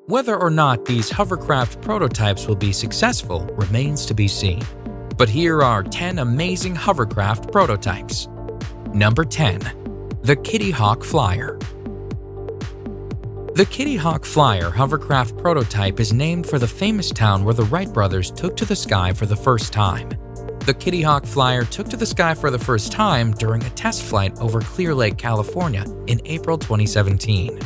Whether or not these hovercraft prototypes will be successful remains to be seen. But here are 10 amazing hovercraft prototypes. Number 10. The Kitty Hawk Flyer. The Kitty Hawk Flyer hovercraft prototype is named for the famous town where the Wright brothers took to the sky for the first time. The Kitty Hawk Flyer took to the sky for the first time during a test flight over Clear Lake, California in April 2017.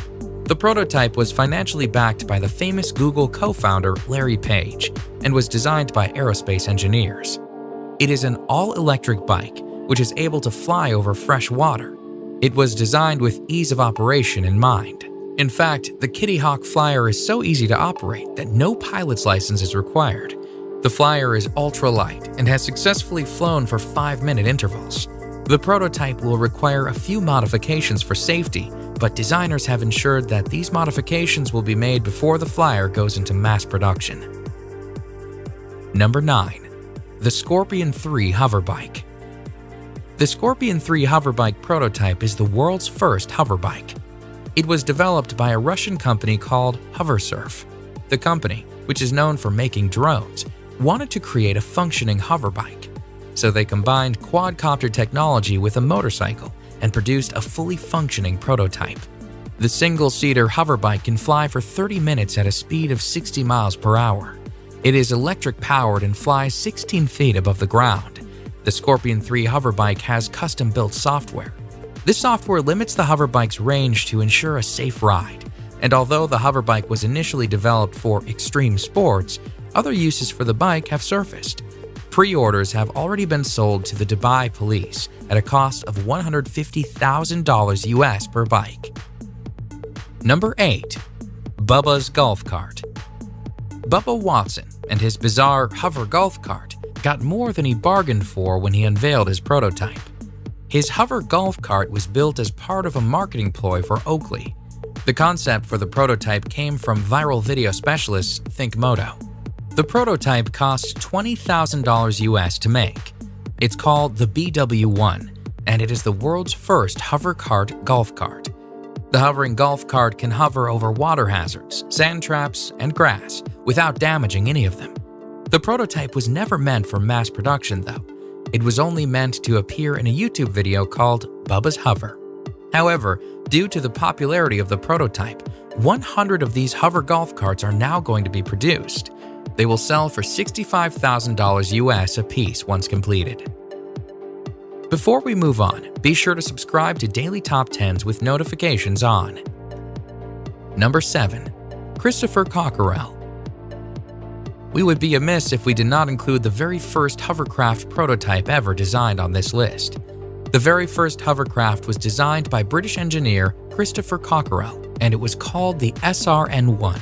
The prototype was financially backed by the famous Google co-founder Larry Page and was designed by aerospace engineers. It is an all-electric bike which is able to fly over fresh water. It was designed with ease of operation in mind. In fact, the Kitty Hawk Flyer is so easy to operate that no pilot's license is required. The Flyer is ultra-light and has successfully flown for 5-minute intervals. The prototype will require a few modifications for safety, but designers have ensured that these modifications will be made before the Flyer goes into mass production. Number 9. The Scorpion 3 Hoverbike. The Scorpion 3 hoverbike prototype is the world's first hoverbike. It was developed by a Russian company called Hoversurf. The company, which is known for making drones, wanted to create a functioning hoverbike. So they combined quadcopter technology with a motorcycle and produced a fully functioning prototype. The single-seater hoverbike can fly for 30 minutes at a speed of 60 miles per hour. It is electric-powered and flies 16 feet above the ground. The Scorpion 3 hoverbike has custom-built software. This software limits the hoverbike's range to ensure a safe ride, and although the hoverbike was initially developed for extreme sports, other uses for the bike have surfaced. Pre-orders have already been sold to the Dubai police at a cost of $150,000 US per bike. Number 8. Bubba's Golf Cart. Bubba Watson and his bizarre hover golf cart got more than he bargained for when he unveiled his prototype. His hover golf cart was built as part of a marketing ploy for Oakley. The concept for the prototype came from viral video specialist ThinkMoto. The prototype costs $20,000 US to make. It's called the BW1, and it is the world's first hover cart golf cart. The hovering golf cart can hover over water hazards, sand traps, and grass without damaging any of them. The prototype was never meant for mass production, though. It was only meant to appear in a YouTube video called Bubba's Hover. However, due to the popularity of the prototype, 100 of these hover golf carts are now going to be produced. They will sell for $65,000 US a piece once completed. Before we move on, be sure to subscribe to Daily Top 10s with notifications on. Number 7. Christopher Cockerell. We would be amiss if we did not include the very first hovercraft prototype ever designed on this list. The very first hovercraft was designed by British engineer Christopher Cockerell, and it was called the SRN-1.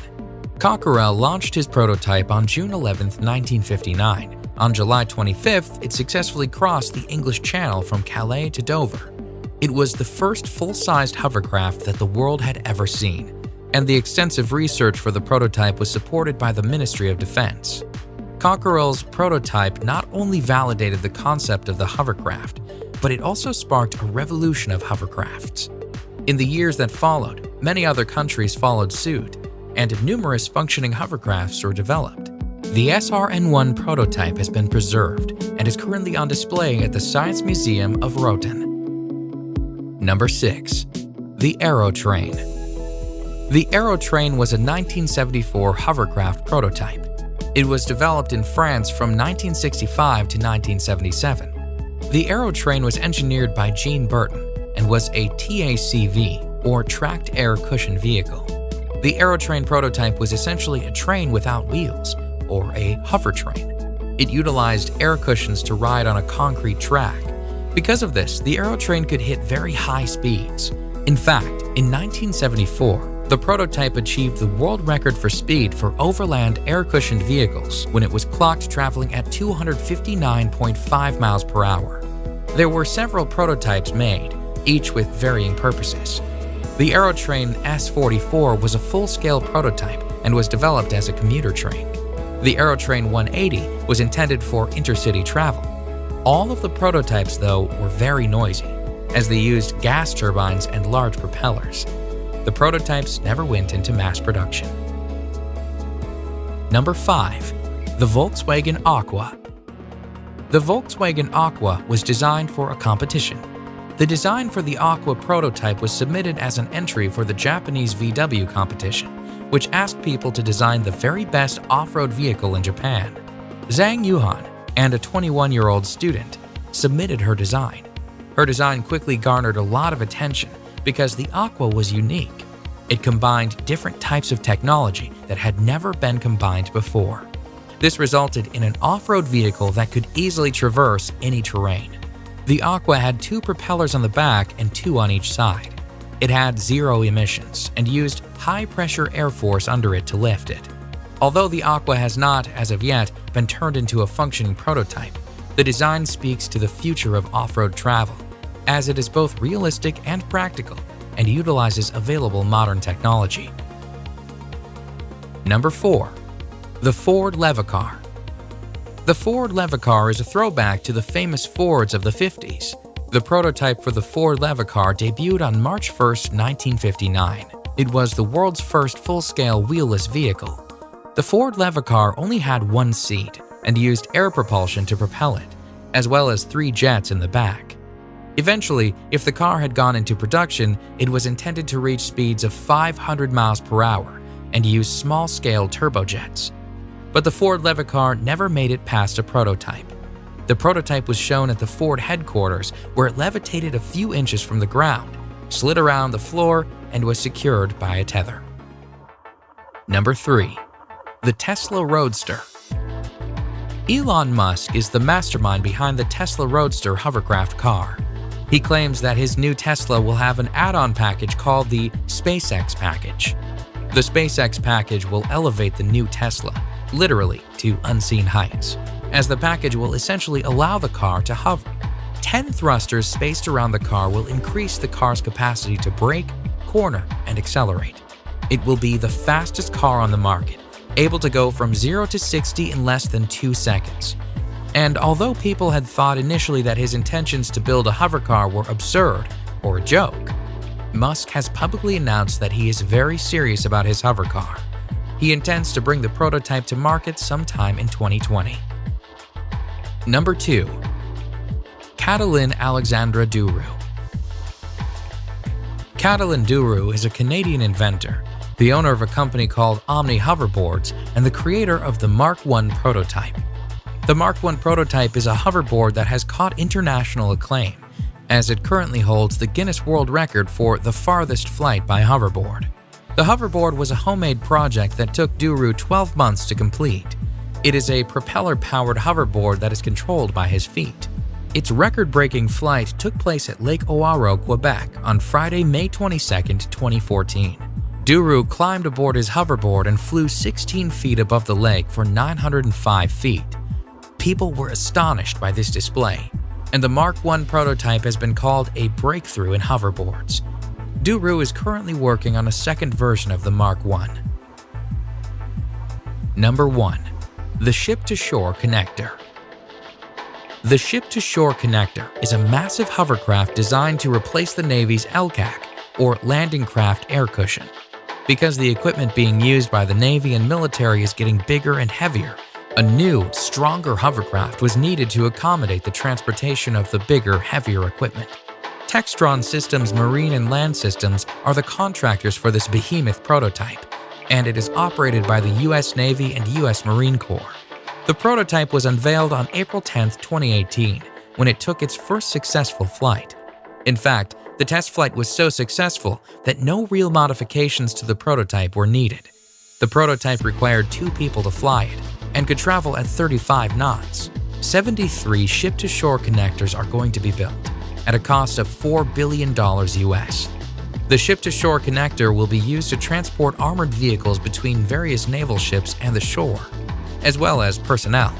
Cockerell launched his prototype on June 11, 1959. On July 25th, it successfully crossed the English Channel from Calais to Dover. It was the first full-sized hovercraft that the world had ever seen, and the extensive research for the prototype was supported by the Ministry of Defense. Cockerell's prototype not only validated the concept of the hovercraft, but it also sparked a revolution of hovercrafts. In the years that followed, many other countries followed suit, and numerous functioning hovercrafts were developed. The SRN-1 prototype has been preserved and is currently on display at the Science Museum of Rotten. Number 6. The Aerotrain. The Aerotrain was a 1974 hovercraft prototype. It was developed in France from 1965 to 1977. The Aerotrain was engineered by Jean Burton and was a TACV, or Tracked Air Cushion Vehicle. The Aerotrain prototype was essentially a train without wheels, or a hover train. It utilized air cushions to ride on a concrete track. Because of this, the Aerotrain could hit very high speeds. In fact, in 1974, the prototype achieved the world record for speed for overland air-cushioned vehicles when it was clocked traveling at 259.5 miles per hour. There were several prototypes made, each with varying purposes. The Aerotrain S44 was a full-scale prototype and was developed as a commuter train. The Aerotrain 180 was intended for intercity travel. All of the prototypes, though, were very noisy, as they used gas turbines and large propellers. The prototypes never went into mass production. Number 5. The Volkswagen Aqua. The Volkswagen Aqua was designed for a competition. The design for the Aqua prototype was submitted as an entry for the Japanese VW competition, which asked people to design the very best off-road vehicle in Japan. Zhang Yuhan, and a 21-year-old student, submitted her design. Her design quickly garnered a lot of attention because the Aqua was unique. It combined different types of technology that had never been combined before. This resulted in an off-road vehicle that could easily traverse any terrain. The Aqua had 2 propellers on the back and 2 on each side. It had 0 emissions and used high-pressure air force under it to lift it. Although the Aqua has not, as of yet, been turned into a functioning prototype, the design speaks to the future of off-road travel, as it is both realistic and practical and utilizes available modern technology. Number 4. The Ford Levacar. The Ford Levacar is a throwback to the famous Fords of the 50s. The prototype for the Ford Levacar debuted on March 1, 1959. It was the world's first full-scale wheelless vehicle. The Ford Levacar only had 1 seat and used air propulsion to propel it, as well as 3 jets in the back. Eventually, if the car had gone into production, it was intended to reach speeds of 500 miles per hour and use small-scale turbojets. But the Ford Levacar never made it past a prototype. The prototype was shown at the Ford headquarters, where it levitated a few inches from the ground, slid around the floor, and was secured by a tether. Number 3. The Tesla Roadster. Elon Musk is the mastermind behind the Tesla Roadster hovercraft car. He claims that his new Tesla will have an add-on package called the SpaceX package. The SpaceX package will elevate the new Tesla, literally to unseen heights, as the package will essentially allow the car to hover. 10 thrusters spaced around the car will increase the car's capacity to brake, corner, and accelerate. It will be the fastest car on the market, able to go from 0 to 60 in less than 2 seconds. And although people had thought initially that his intentions to build a hovercar were absurd or a joke, Musk has publicly announced that he is very serious about his hovercar. He intends to bring the prototype to market sometime in 2020. Number 2. Catalin Alexandra Duru. Catalin Duru is a Canadian inventor, the owner of a company called Omni Hoverboards, and the creator of the Mark I prototype. The Mark I prototype is a hoverboard that has caught international acclaim, as it currently holds the Guinness World Record for the farthest flight by hoverboard. The hoverboard was a homemade project that took Duru 12 months to complete. It is a propeller-powered hoverboard that is controlled by his feet. Its record-breaking flight took place at Lake Oahu, Quebec on Friday, May 22, 2014. Duru climbed aboard his hoverboard and flew 16 feet above the lake for 905 feet. People were astonished by this display, and the Mark I prototype has been called a breakthrough in hoverboards. Duru is currently working on a second version of the Mark I. Number 1. The Ship-to-Shore Connector. The Ship-to-Shore Connector is a massive hovercraft designed to replace the Navy's LCAC, or Landing Craft Air Cushion. Because the equipment being used by the Navy and military is getting bigger and heavier, a new, stronger hovercraft was needed to accommodate the transportation of the bigger, heavier equipment. Textron Systems Marine and Land Systems are the contractors for this behemoth prototype, and it is operated by the U.S. Navy and U.S. Marine Corps. The prototype was unveiled on April 10, 2018, when it took its first successful flight. In fact, the test flight was so successful that no real modifications to the prototype were needed. The prototype required 2 people to fly it and could travel at 35 knots. 73 ship-to-shore connectors are going to be built at a cost of $4 billion US. The ship-to-shore connector will be used to transport armored vehicles between various naval ships and the shore, as well as personnel.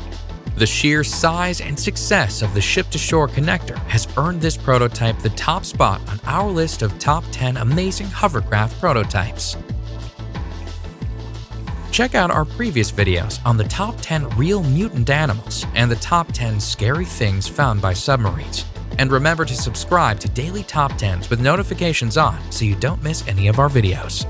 The sheer size and success of the ship-to-shore connector has earned this prototype the top spot on our list of top 10 amazing hovercraft prototypes. Check out our previous videos on the top 10 real mutant animals and the top 10 scary things found by submarines. And remember to subscribe to Daily Top 10s with notifications on so you don't miss any of our videos.